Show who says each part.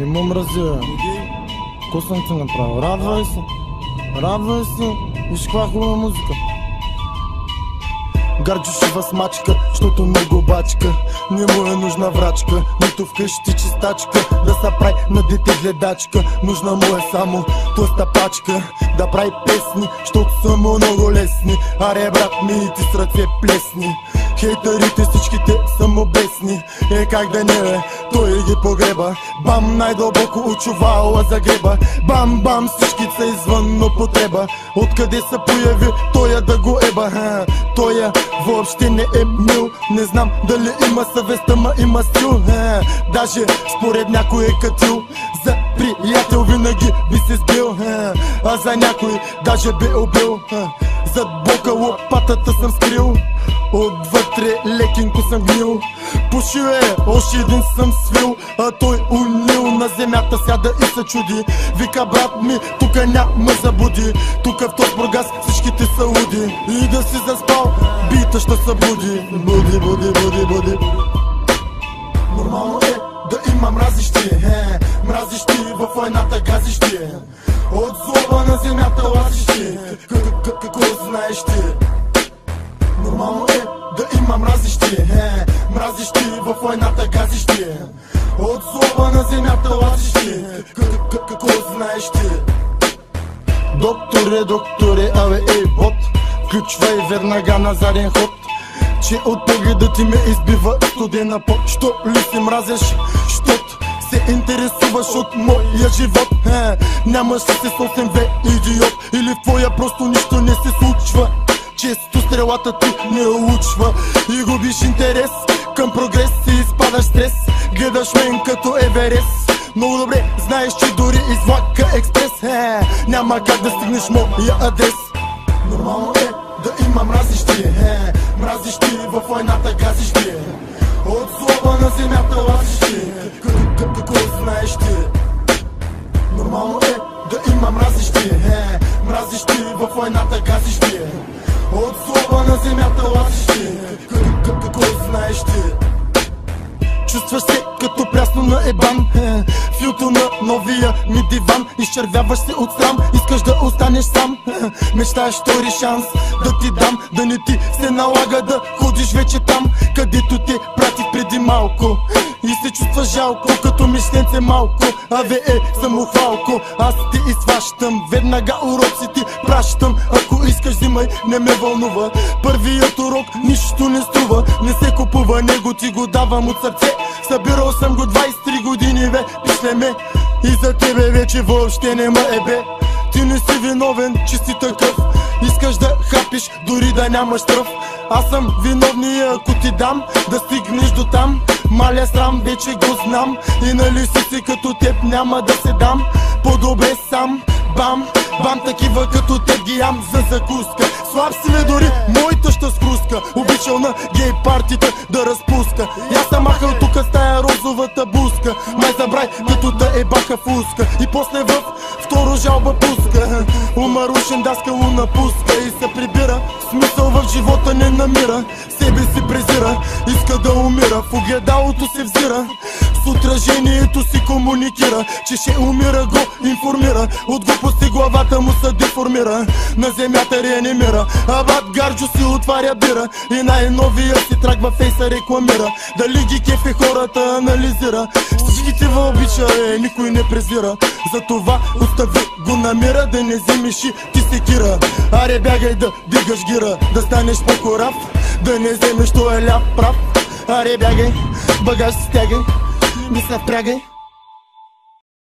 Speaker 1: Не му мразя. Ко съм ти направил? Радвай се. Радвай се. Виж каква хубава музика. Гарджо шива смачка, защото много бачка. Не му е нужна врачка, нито вкъщи чистачка. Да се прави на дете гледачка. Нужна му е само тоста пачка. Да прави песни, защото са му много лесни. Аре брат ми, ти с ръце плесни. Хейтерите всичките са му бесни. Как да не е, той ги погреба. Бам, най-дълбоко очувала загреба. Бам, бам, всички са извън употреба. Откъде се появи, той да го еба. Той въобще не е мил. Не знам дали има съвест, ама има стил. Даже според някой е катил. За приятел винаги би се сбил. А за някой даже би убил. Зад бока лопатата съм скрил. Отвътре лекенко съм гнил. Пушил е, още един съм свил. А той унил на земята сяда и се чуди. Вика брат ми, тука няма забуди. Тука в този Бургас всичките са луди. И да си заспал, бита ще се буди. Буди, буди, буди, буди. Нормално е да има мразищи. Мразищи във войната газищи. От злоба на земята лазищи. Какво знаеш ти? Нормално е да има мразищи. Мразищи във войната газищи. От злоба на земята лазищи. Какво знаеш ти? Докторе, абе ей бот. Включвай веднага на заден ход. Че от погледа ти ме избива студена пот. Що ли си мразеш? Щот се интересуваш от моя живот. Нямаш ли се съвсем идиот? Или в твоя просто нищо не се случва? Често стрелата ти не учва и губиш интерес към прогрес и изпадаш стрес. Гледаш мен като Еверест. Много добре знаеш, че дори из влака експрес няма как да стигнеш моя адрес. Нормално е да има мразищи. Мразищи във войната газищи. От злоба на земята лазищи. Какво знаеш ти? Нормално е да има мразищи. Мразищи във войната газищи. От злоба на земята лазищи. Какво знаеш ти? Чувстваш се като прясно на ебан. Филто на новия ми диван. Изчервяваш се от срам, искаш да останеш сам. Мечтаеш втори шанс да ти дам. Да не ти се налага да ходиш вече там, където те пратих преди малко. И се чувстваш жалко, като мишленце малко. Аве самохвалко, аз ти изхващам. Веднага уроци ти пращам. Ако искаш взимай, не ме вълнува. Първият урок нищо не струва. Не се купува, него ти го давам от сърце. Събирал съм го 23 години, бе, пишле ме. И за тебе вече въобще нема ебе. Ти не си виновен, че си такъв. Искаш да хапиш, дори да нямаш тръв. Аз съм виновния, ако ти дам да стигнеш до там. Маля срам, вече го знам. И нали си като теб няма да се дам. По-добре сам, бам, бам, такива като теб ги ям за закуска. Слаб си бе, дори моята ще скруска. Обичал на гей партията да разпуска. И аз съм махал тука с тая розовата буска. Май забрай, като да ебаха в уска. И после в второ жалба пуска. Умарушен даскало напуска и се прибира. Смисъл в живота не намира. Себе си презира, иска да умира. В огледалото се взира. С отражението си комуникира. Че ще умира, го информира. От глупости главата му се деформира. На земята реанимира. А бат Гарджо си отваря бира. И най-новия си трак във фейса рекламира. Дали ги кефе хората анализира. Всички те обича, никой не презира. Затова остави го намира. Да не вземеш и ти секира. Аре бягай да дигаш гира. Да станеш по-корав. Да не вземеш, то е ляв прав. Аре бягай, багаж си стягай. Не се впрягай.